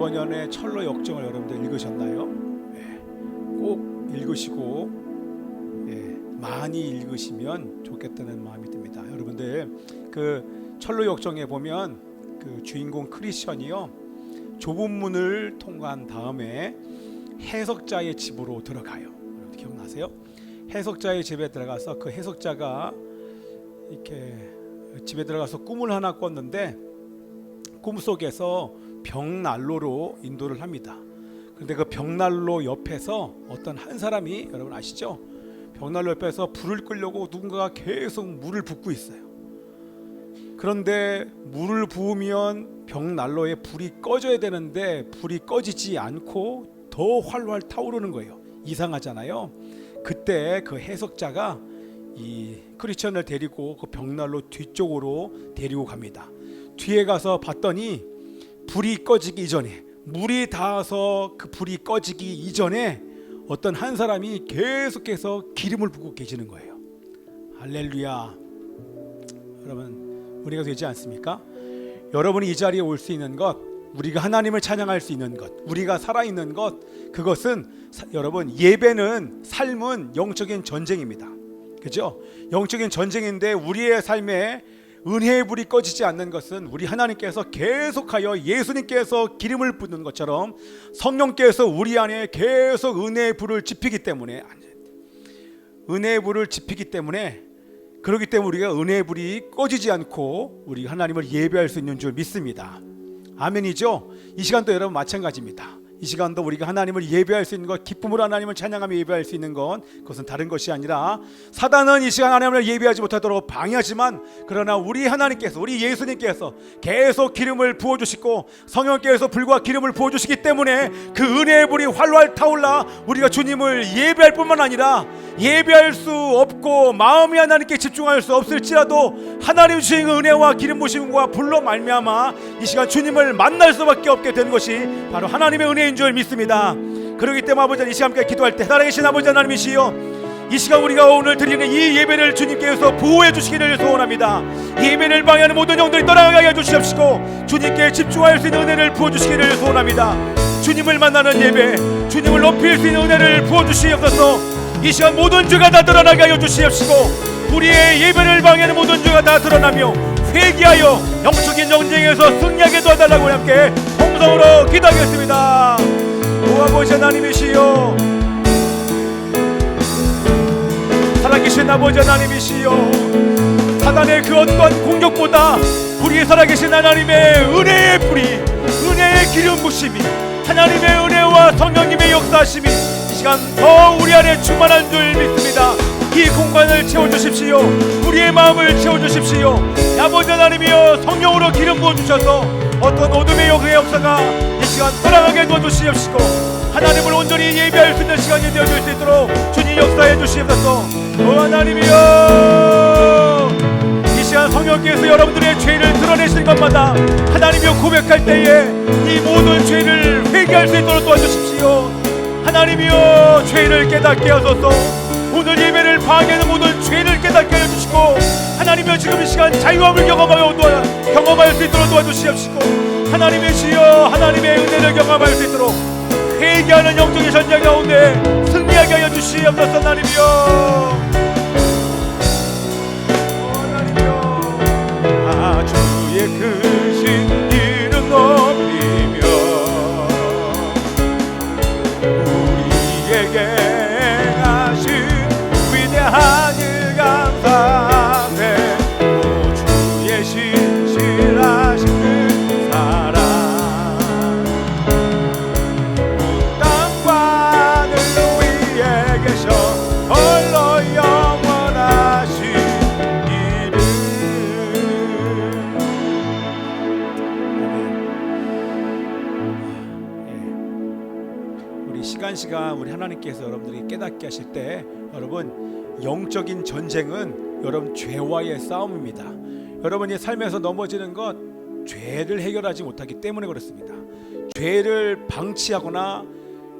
르버년의 철로 역정을 여러분들 읽으셨나요? 꼭 읽으시고 많이 읽으시면 좋겠다는 마음이 듭니다. 여러분들 그 철로 역정에 보면 그 주인공 크리스천이요, 좁은 문을 통과한 다음에 해석자의 집으로 들어가요. 여러분 기억나세요? 해석자의 집에 들어가서 그 해석자가 이렇게 집에 들어가서 꿈을 하나 꿨는데 꿈속에서 벽난로로 인도를 합니다. 그런데 그 벽난로 옆에서 어떤 한 사람이, 여러분 아시죠? 벽난로 옆에서 불을 끄려고 누군가가 계속 물을 붓고 있어요. 그런데 물을 부으면 벽난로에 불이 꺼져야 되는데 불이 꺼지지 않고 더 활활 타오르는 거예요. 이상하잖아요. 그때 그 해석자가 이 크리스천을 데리고 그 벽난로 뒤쪽으로 데리고 갑니다. 뒤에 가서 봤더니 불이 꺼지기 이전에, 물이 닿아서 그 불이 꺼지기 이전에 어떤 한 사람이 계속해서 기름을 붓고 계시는 거예요. 할렐루야. 여러분 은혜가 되지 않습니까? 여러분이 이 자리에 올 수 있는 것, 우리가 하나님을 찬양할 수 있는 것, 우리가 살아있는 것, 그것은 여러분 예배는, 삶은 영적인 전쟁입니다. 그죠? 영적인 전쟁인데 우리의 삶에 은혜의 불이 꺼지지 않는 것은 우리 하나님께서 계속하여 예수님께서 기름을 붓는 것처럼 성령께서 우리 안에 계속 은혜의 불을 지피기 때문에, 은혜의 불을 지피기 때문에, 그렇기 때문에 우리가 은혜의 불이 꺼지지 않고 우리 하나님을 예배할 수 있는 줄 믿습니다. 아멘이죠? 이 시간도 여러분 마찬가지입니다. 이 시간도 우리가 하나님을 예배할 수 있는 것, 기쁨으로 하나님을 찬양하며 예배할 수 있는 건, 그것은 다른 것이 아니라 사단은 이 시간 하나님을 예배하지 못하도록 방해하지만, 그러나 우리 하나님께서, 우리 예수님께서 계속 기름을 부어주시고 성령께서 불과 기름을 부어주시기 때문에 그 은혜의 불이 활활 타올라 우리가 주님을 예배할 뿐만 아니라 예배할 수 없고 마음이 하나님께 집중할 수 없을지라도 하나님 주신 은혜와 기름 부심과 불로 말미암아 이 시간 주님을 만날 수밖에 없게 된 것이 바로 하나님의 은혜인 줄 믿습니다. 그렇기 때문에 아버지, 이 시간 함께 기도할 때 살아계신 아버지 하나님이시여, 이 시간 우리가 오늘 드리는 이 예배를 주님께서 보호해 주시기를 소원합니다. 예배를 방해하는 모든 영들이 떠나가게 해주시옵시고 주님께 집중할 수 있는 은혜를 부어주시기를 소원합니다. 주님을 만나는 예배, 주님을 높일 수 있는 은혜를 부어주시옵소서. 이 시간 모든 죄가 다 드러나게 하여 주시옵시고 우리의 예배를 방해하는 모든 죄가 다 드러나며 회개하여 영적인 전쟁에서 승리하게 도와달라고 함께 통성으로 기도하겠습니다. 오 아버지 하나님이시여, 살아계신 아버지 하나님이시여, 사단의 그 어떠한 공격보다 우리 살아계신 하나님의 은혜의 불이, 은혜의 기름 부심이, 하나님의 은혜와 성령님의 역사하심이 이 시간 더 우리 안에 충만한 줄 믿습니다. 이 공간을 채워주십시오. 우리의 마음을 채워주십시오. 아버지 하나님이여, 성령으로 기름 부어주셔서 어떤 어둠의 역사가 이 시간 떠나가게 도와주시옵시고 하나님을 온전히 예배할 수 있는 시간이 되어줄 수 있도록 주님 역사해 주시옵소서. 하나님이여, 이 시간 성령께서 여러분들의 죄를 드러내시는 것마다 하나님이여 고백할 때에 이 모든 죄를 회개할 수 있도록 도와주십시오. 하나님이여, 죄를 깨닫게 하소서. 오늘 예배를 방해하는 모든 죄를 깨닫게 해주시고 하나님이여, 지금 이 시간 자유함을 경험할 수 있도록 도와주시옵시고 하나님의 주여, 하나님의 은혜를 경험할 수 있도록 회개하는 영적인 전쟁 가운데 승리하게 하여 주시옵소서. 하나님이여, 주의 크신 이름 높이며 우리에게 하신 위대한 일 감사해. 오 주의 신실하신 그 사랑, 온 땅과 하늘 위에 계셔 홀로 영원하신 이름. 우리 시간 우리 하나님께서 여러분들이 깨닫게 하실 때, 여러분 영적인 전쟁은 여러분 죄와의 싸움입니다. 여러분이 삶에서 넘어지는 것, 죄를 해결하지 못하기 때문에 그렇습니다. 죄를 방치하거나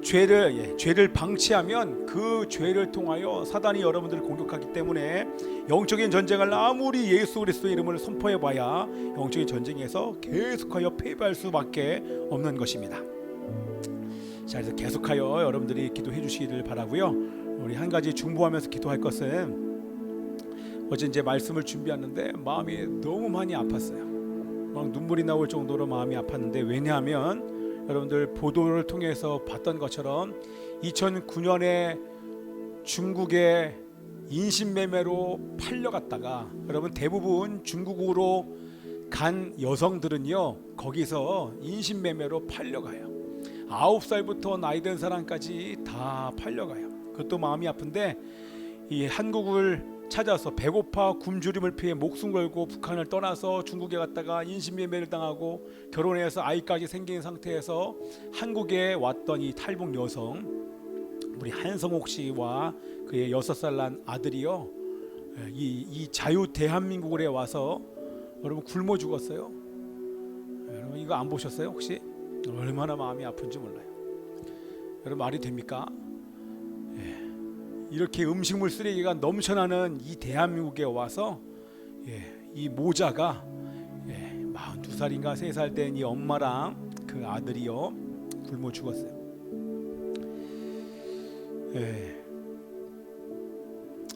죄를 방치하면 그 죄를 통하여 사단이 여러분들을 공격하기 때문에 영적인 전쟁을 아무리 예수 그리스도의 이름을 선포해봐야 영적인 전쟁에서 계속하여 패배할 수밖에 없는 것입니다. 자, 그래서 계속하여 여러분들이 기도해 주시기를 바라고요. 우리 한 가지 중보하면서 기도할 것은, 어제 이제 말씀을 준비하는데 마음이 너무 많이 아팠어요. 막 눈물이 나올 정도로 마음이 아팠는데, 왜냐하면 여러분들 보도를 통해서 봤던 것처럼 2009년에 중국의 인신매매로 팔려갔다가, 여러분 대부분 중국으로 간 여성들은요 거기서 인신매매로 팔려가요. 9살부터 나이 든 사람까지 다 팔려가요. 그것도 마음이 아픈데, 이 한국을 찾아서 배고파 굶주림을 피해 목숨 걸고 북한을 떠나서 중국에 갔다가 인신매매를 당하고 결혼해서 아이까지 생긴 상태에서 한국에 왔던 이 탈북 여성, 우리 한성옥 씨와 그의 6살 난 아들이요, 이 자유 대한민국에 와서 여러분 굶어 죽었어요. 여러분 이거 안 보셨어요 혹시? 얼마나 마음이 아픈지 몰라요. 여러분 말이 됩니까? 이렇게 음식물 쓰레기가 넘쳐나는 이 대한민국에 와서 이 모자가 42살인가 3살 된 이 엄마랑 그 아들이요 굶어 죽었어요.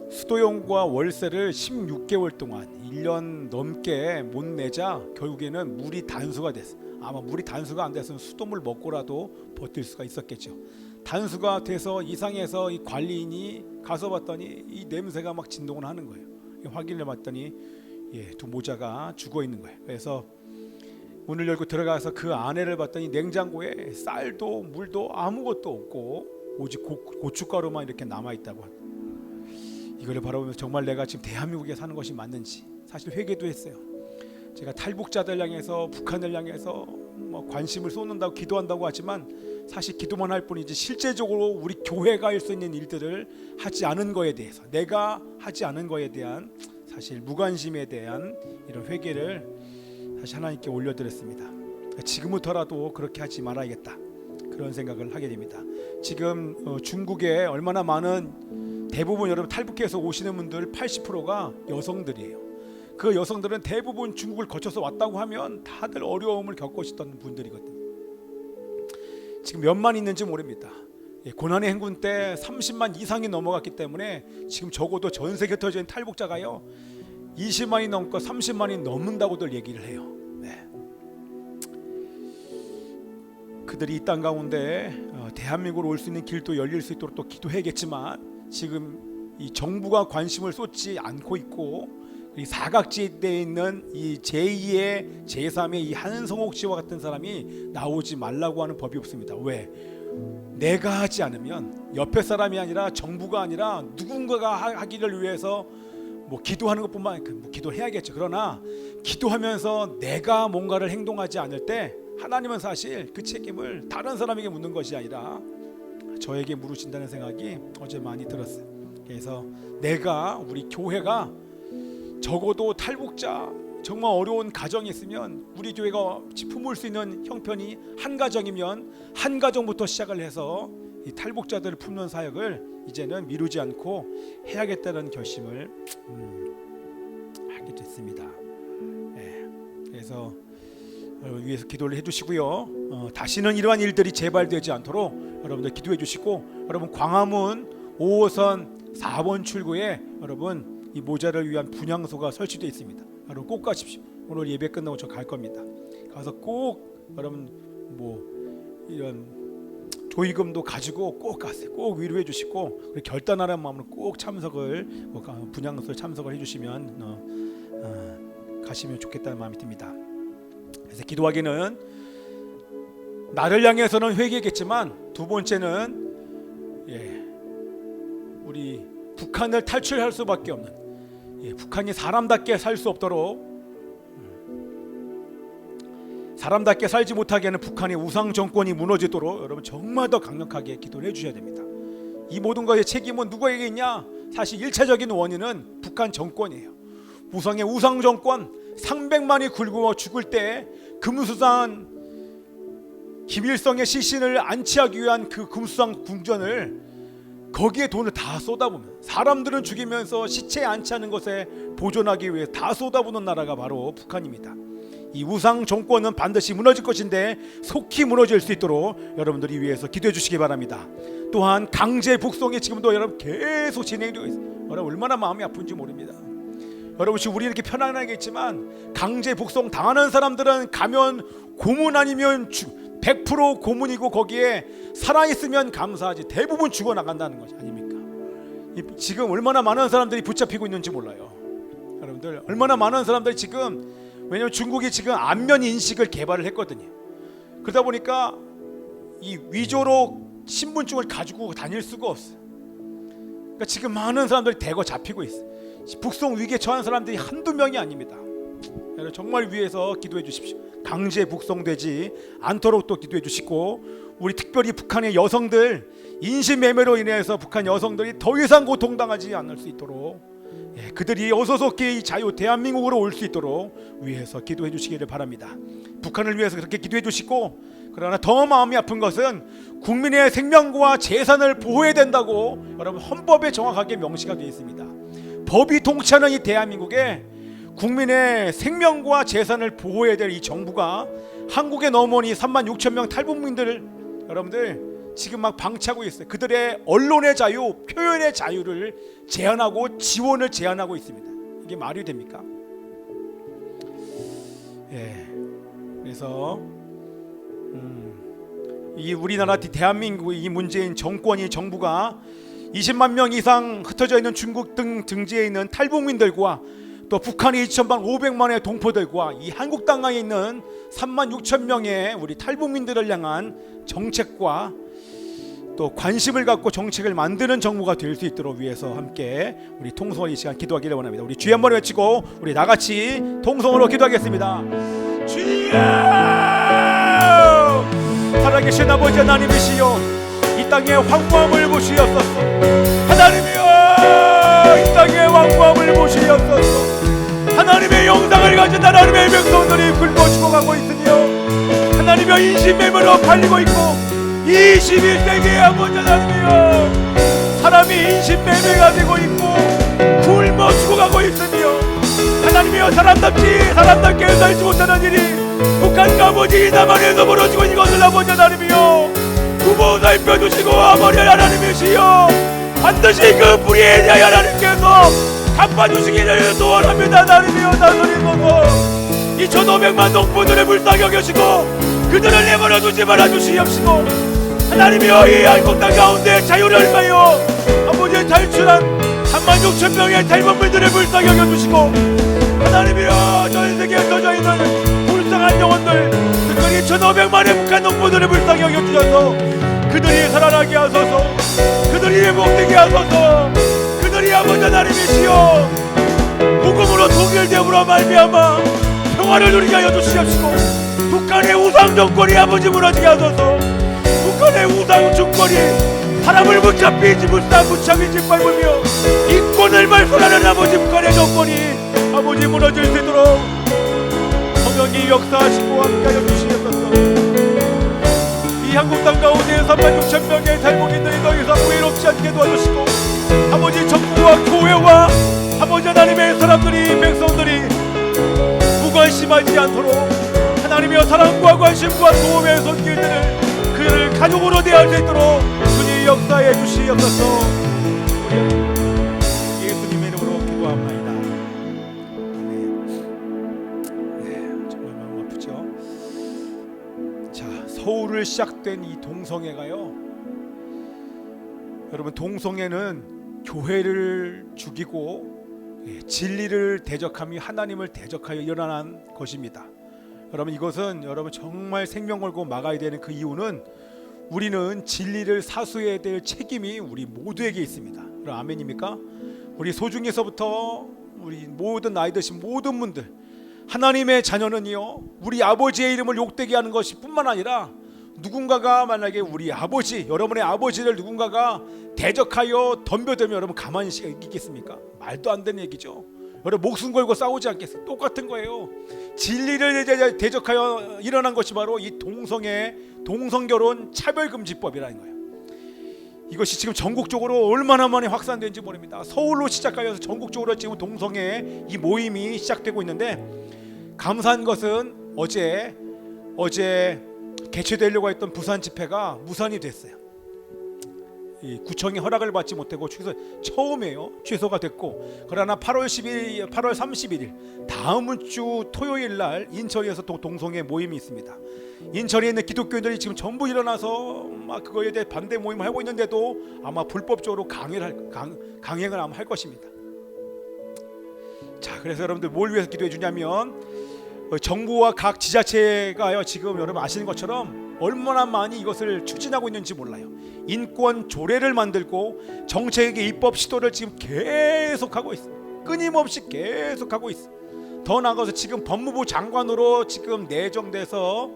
수도용과 월세를 16개월 동안 1년 넘게 못 내자 결국에는 물이 단수가 됐어요. 아마 물이 단수가 안 됐으면 수돗물 먹고라도 버틸 수가 있었겠죠. 단수가 돼서 이상해서 이 관리인이 가서 봤더니 이 냄새가 막 진동을 하는 거예요. 확인을 봤더니 두 모자가 죽어 있는 거예요. 그래서 문을 열고 들어가서 그 안에를 봤더니 냉장고에 쌀도 물도 아무것도 없고 오직 고춧가루만 이렇게 남아 있다고 합니다. 이거를 바라보면서 정말 내가 지금 대한민국에 사는 것이 맞는지 사실 회개도 했어요. 제가 탈북자들 향해서 북한을 향해서 뭐 관심을 쏟는다고 기도한다고 하지만 사실 기도만 할 뿐이지 실제적으로 우리 교회가 할 수 있는 일들을 하지 않은 거에 대해서, 내가 하지 않은 거에 대한 사실 무관심에 대한 이런 회개를 다시 하나님께 올려드렸습니다. 지금부터라도 그렇게 하지 말아야겠다, 그런 생각을 하게 됩니다. 지금 중국에 얼마나 많은, 대부분 여러분 탈북해서 오시는 분들 80%가 여성들이에요. 그 여성들은 대부분 중국을 거쳐서 왔다고 하면 다들 어려움을 겪으시던 분들이거든요. 지금 몇만 있는지 모릅니다. 고난의 행군 때 30만 이상이 넘어갔기 때문에 지금 적어도 전 세계 흩어져 있는 탈북자가요 20만이 넘고 30만이 넘는다고들 얘기를 해요. 그들이 이 땅 가운데 대한민국으로 올 수 있는 길도 열릴 수 있도록 또 기도해야겠지만, 지금 이 정부가 관심을 쏟지 않고 있고 이 사각지대에 있는 이 제2의 제3의 이 한성옥 씨와 같은 사람이 나오지 말라고 하는 법이 없습니다. 왜? 내가 하지 않으면, 옆에 사람이 아니라 정부가 아니라 누군가가 하기를 위해서 뭐 기도하는 것뿐만 아니라 뭐 기도를 해야겠죠. 그러나 기도하면서 내가 뭔가를 행동하지 않을 때 하나님은 사실 그 책임을 다른 사람에게 묻는 것이 아니라 저에게 물으신다는 생각이 어제 많이 들었어요. 그래서 내가, 우리 교회가 적어도 탈북자 정말 어려운 가정이 있으면 우리 교회가 품을 수 있는 형편이 한 가정이면 한 가정부터 시작을 해서 이 탈북자들을 품는 사역을 이제는 미루지 않고 해야겠다는 결심을 하게 됐습니다. 그래서 위에서 기도를 해주시고요. 다시는 이러한 일들이 재발되지 않도록 여러분들 기도해 주시고, 여러분 광화문 5호선 4번 출구에 여러분 이 모자를 위한 분향소가 설치되어 있습니다. 여러분 꼭 가십시오. 오늘 예배 끝나고 저 갈 겁니다. 가서 꼭 여러분 뭐 이런 조의금도 가지고 꼭 가세요. 꼭 위로해 주시고, 결단하는 마음으로 꼭 참석을, 분향소에 참석을 해주시면 가시면 좋겠다는 마음이 듭니다. 그래서 기도하기는 나를 향해서는 회개겠지만, 두 번째는 우리 북한을 탈출할 수밖에 없는, 북한이 사람답게 살 수 없도록, 사람답게 살지 못하게 하는 북한의 우상 정권이 무너지도록 여러분 정말 더 강력하게 기도를 해주셔야 됩니다. 이 모든 것의 책임은 누구에게 있냐? 사실 1차적인 원인은 북한 정권이에요. 우상 정권, 300만이 굶어 죽을 때 금수산 김일성의 시신을 안치하기 위한 그 금수산 궁전을 거기에 돈을 다 쏟아부으면, 사람들은 죽이면서 시체 안치하는 것에 보존하기 위해 다 쏟아부는 나라가 바로 북한입니다. 이 우상 정권은 반드시 무너질 것인데 속히 무너질 수 있도록 여러분들이 위해서 기도해 주시기 바랍니다. 또한 강제 북송이 지금도 여러분 계속 진행되고 있어요. 여러분 얼마나 마음이 아픈지 모릅니다. 여러분 지금 우리 이렇게 편안하게 있지만 강제 북송 당하는 사람들은 가면 고문 아니면 100% 고문이고 거기에 살아있으면 감사하지 대부분 죽어나간다는 것이 아닙니까? 지금 얼마나 많은 사람들이 붙잡히고 있는지 몰라요. 여러분들 얼마나 많은 사람들이 지금, 왜냐하면 중국이 지금 안면 인식을 개발을 했거든요. 그러다 보니까 이 위조로 신분증을 가지고 다닐 수가 없어요. 그러니까 지금 많은 사람들이 대거 잡히고 있어요. 북송 위기에 처한 사람들이 한두 명이 아닙니다. 여러분 정말 위해서 기도해 주십시오. 강제 북송되지 않도록 또 기도해 주시고, 우리 특별히 북한의 여성들 인신매매로 인해서 북한 여성들이 더 이상 고통당하지 않을 수 있도록, 그들이 어서속히 자유 대한민국으로 올 수 있도록 위해서 기도해 주시기를 바랍니다. 북한을 위해서 그렇게 기도해 주시고, 그러나 더 마음이 아픈 것은 국민의 생명과 재산을 보호해야 된다고 여러분 헌법에 정확하게 명시가 되어 있습니다. 법이 통치하는 이 대한민국에 국민의 생명과 재산을 보호해야 될 이 정부가 한국에 넘어온 이 36,000명 탈북민들을 여러분들 지금 막 방치하고 있어요. 그들의 언론의 자유, 표현의 자유를 제한하고 지원을 제한하고 있습니다. 이게 말이 됩니까? 그래서 이 우리나라 대한민국 이 문재인 정권이 정부가 20만 명 이상 흩어져 있는 중국 등 등지에 있는 탈북민들과 또 북한의 2,500만의 동포들과 이 한국 땅에 있는 36,000명의 우리 탈북민들을 향한 정책과 또 관심을 갖고 정책을 만드는 정부가 될 수 있도록 위해서 함께 우리 통성으로 이 시간 기도하기를 원합니다. 우리 주여 한번 외치고 우리 나같이 통성으로 기도하겠습니다. 주여! 살아계신 아버지 하나님이시여, 이 땅의 황무함을 보시옵소서. 하나님이여, 이 땅의 황무함을 보시옵소서. 하나님의 영광을 가진 하나님의 백성들이 굶어 죽어가고 있으며, 하나님의 인신매매로 팔리고 있고, 21세기의 아버지 하나님이여, 사람이 인신매매가 되고 있고 굶어 죽어가고 있으며, 하나님이여 사람답게 살지 못하는 일이 북한과 아버지 이 남한에서 벌어지고 있는 것을 아버지 하나님이여 부모 살펴주시고, 아버지 하나님이시여 반드시 그 불의에 대하여 하나님께서 갚아주시기를 소원합니다. 하나님이여 나서리소서. 2,500만 동포들의 불쌍히 여기시고 그들을 내버려 두지 말아주시옵시고, 하나님이여 이 한국 땅 가운데 자유를 위하여 아버지 탈출한 36,000명의 탈북민들의 불쌍히 여겨주시고, 하나님이여 전 세계에 터져 있는 불쌍한 영혼들, 특별히 1,500만의 북한 동포들의 불쌍히 여겨주셔서 그들이 살아나게 하소서. 그들이 회복되게 하소서. 그들이 아버지 하나님이시여 복음으로 통일됨으로 말미암아 평화를 누리게 하여 주시옵시고, 북한의 우상 정권이 아버지 무너지게 하소서. 북한의 우상 정권이 사람을 붙잡히지 밟으며 인권을 말소하는 아버지 북한의 정권이 아버지 무너질 수 있도록 성령이 역사하시고 함께하여 주시옵소서. 이 한국 땅 가운데 36,000명의 탈북민들이 더 이상 외롭지 않게 도와주시고, 아버지 정부와 교회와 아버지 하나님의 사람들이 백성들이 무관심하지 않도록 하나님의 사랑과 관심과 도움의 손길들을 그를 가족으로 대할 수 있도록 주님 역사해 주시옵소서. 예수님의 이름으로 기도합니다. 정말 마음 아프죠. 자, 서울을 시작된 이 동성애가요, 여러분 동성애는 교회를 죽이고 진리를 대적하며 하나님을 대적하여 일어난 것입니다. 여러분 이것은 여러분 정말 생명 걸고 막아야 되는 그 이유는 우리는 진리를 사수해야 될 책임이 우리 모두에게 있습니다. 여러분 아멘입니까? 우리 소중에서부터 우리 모든 나이 드신 모든 분들, 하나님의 자녀는요 우리 아버지의 이름을 욕되게 하는 것이 뿐만 아니라 누군가가 만약에 우리 아버지, 여러분의 아버지를 누군가가 대적하여 덤벼들면 여러분 가만히 있겠습니까? 말도 안 되는 얘기죠. 여러분 목숨 걸고 싸우지 않겠어요? 똑같은 거예요. 진리를 대적하여 일어난 것이 바로 이 동성결혼 차별금지법이라는 거예요. 이것이 지금 전국적으로 얼마나 많이 확산된지 모릅니다. 서울로 시작하여서 전국적으로 지금 동성애 이 모임이 시작되고 있는데, 감사한 것은 어제 개최되려고 했던 부산 집회가 무산이 됐어요. 이 구청의 허락을 받지 못하고 처음이에요. 취소가 됐고, 그러나 8월 31일 다음 주 토요일 날 인천에서 또 동성애 모임이 있습니다. 인천에 있는 기독교인들이 지금 전부 일어나서 막 그거에 대해 반대 모임을 하고 있는데도 아마 불법적으로 강행을 아마 할 것입니다. 자, 그래서 여러분들 뭘 위해서 기도해 주냐면, 정부와 각 지자체가요, 지금 여러분 아시는 것처럼 얼마나 많이 이것을 추진하고 있는지 몰라요. 인권 조례를 만들고 정책의 입법 시도를 지금 계속하고 있어요. 끊임없이 계속하고 있어요. 더 나아가서 지금 법무부 장관으로 지금 내정돼서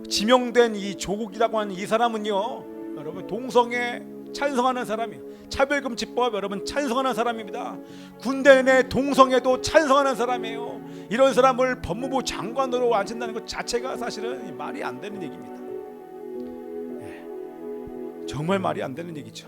지명된 이 조국이라고 하는 이 사람은요, 여러분 동성애 찬성하는 사람이에요. 차별금지법 여러분 찬성하는 사람입니다. 군대 내 동성애도 찬성하는 사람이에요. 이런 사람을 법무부 장관으로 앉힌다는 것 자체가 사실은 말이 안 되는 얘기입니다. 정말 말이 안 되는 얘기죠.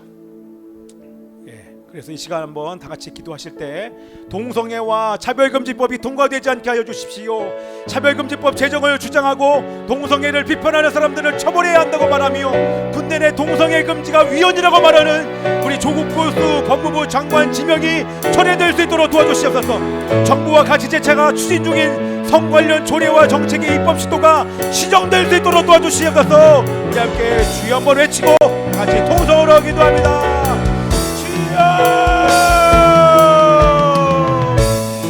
그래서 이 시간 한번 다 같이 기도하실 때 동성애와 차별금지법이 통과되지 않게 하여 주십시오. 차별금지법 제정을 주장하고 동성애를 비판하는 사람들을 처벌해야 한다고 말하며 군대 내 동성애 금지가 위헌이라고 말하는 우리 조국 교수 법무부 장관 지명이 철회될 수 있도록 도와주시옵소서. 정부와 각 지자체가 추진 중인 성 관련 조례와 정책의 입법 시도가 시정될 수 있도록 도와주시옵소서. 우리 함께 주여 한번 외치고 같이 통성으로 기도합니다.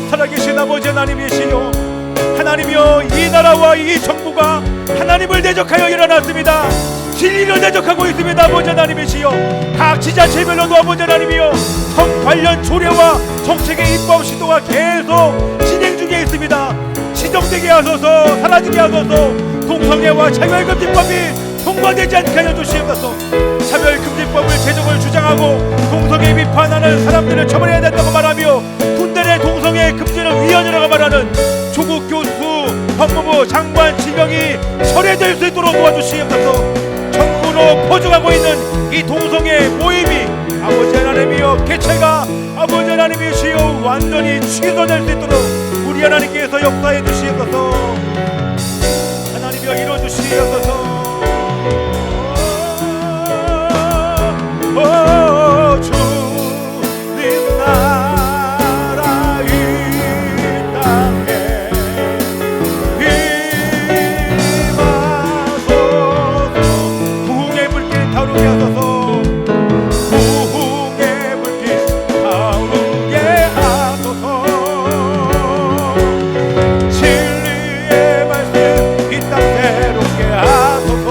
살아계신 아버지 하나님이시여, 하나님이여, 이 나라와 이 정부가 하나님을 대적하여 일어났습니다. 진리를 대적하고 있습니다. 아버지 하나님이시여, 각 지자체별로도 아버지 하나님이여 성 관련 조례와 정책의 입법 시도가 계속 진행 중에 있습니다. 시정되게 하소서. 사라지게 하소서. 동성애와 차별금지법이 통과되지 않게 하여 주시옵소서. 차별금지법을 제정을 주장하고 동성애 비판하는 사람들을 처벌해야 된다고 말하며 군대 내 동성애 금지는 위헌이라고 말하는 조국 교수 법무부 장관 지명이 철회될 수 있도록 도와주시옵소서. 정부로 포장하고 있는 이 동성애 모임이 아버지 하나님이여 개체가 아버지 하나님이시여 완전히 취소될 수 있도록 우리 하나님께서 역사해 주시옵소서. 하나님이여 이루어 주시옵소서. 주님 나라 이 땅에 임하소서. 부흥의 불길 타오르게 하소서. 부흥의 불길 타오르게 하소서. 진리의 말씀 이 땅 새롭게 하소서.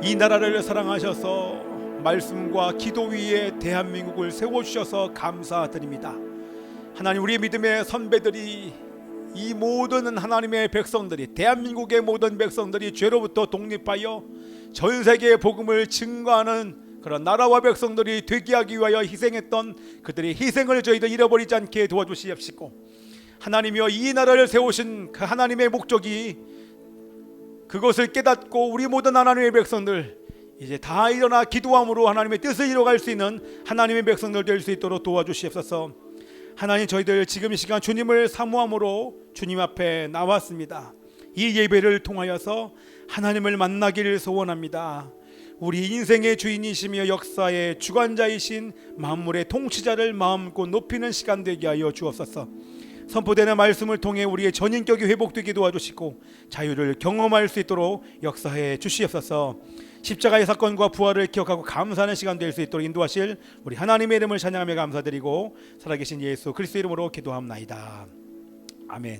이 나라를 사랑하셔서 말씀과 기도 위에 대한민국을 세워주셔서 감사드립니다. 하나님, 우리 믿음의 선배들이, 이 모든 하나님의 백성들이, 대한민국의 모든 백성들이 죄로부터 독립하여 전 세계의 복음을 증거하는 그런 나라와 백성들이 되게 하기 위하여 희생했던 그들의 희생을 저희들 잃어버리지 않게 도와주시옵시고, 하나님이여 이 나라를 세우신 그 하나님의 목적이, 그것을 깨닫고 우리 모든 하나님의 백성들 이제 다 일어나 기도함으로 하나님의 뜻을 이뤄갈 수 있는 하나님의 백성들 될 수 있도록 도와주시옵소서. 하나님, 저희들 지금 이 시간 주님을 사모함으로 주님 앞에 나왔습니다. 이 예배를 통하여서 하나님을 만나기를 소원합니다. 우리 인생의 주인이시며 역사의 주관자이신 만물의 통치자를 마음껏 높이는 시간 되게 하여 주옵소서. 선포되는 말씀을 통해 우리의 전인격이 회복되게 도와주시고 자유를 경험할 수 있도록 역사해 주시옵소서. 십자가의 사건과 부활을 기억하고 감사하는 시간 될 수 있도록 인도하실 우리 하나님의 이름을 찬양하며 감사드리고 살아계신 예수 그리스도 이름으로 기도합나이다. 아멘.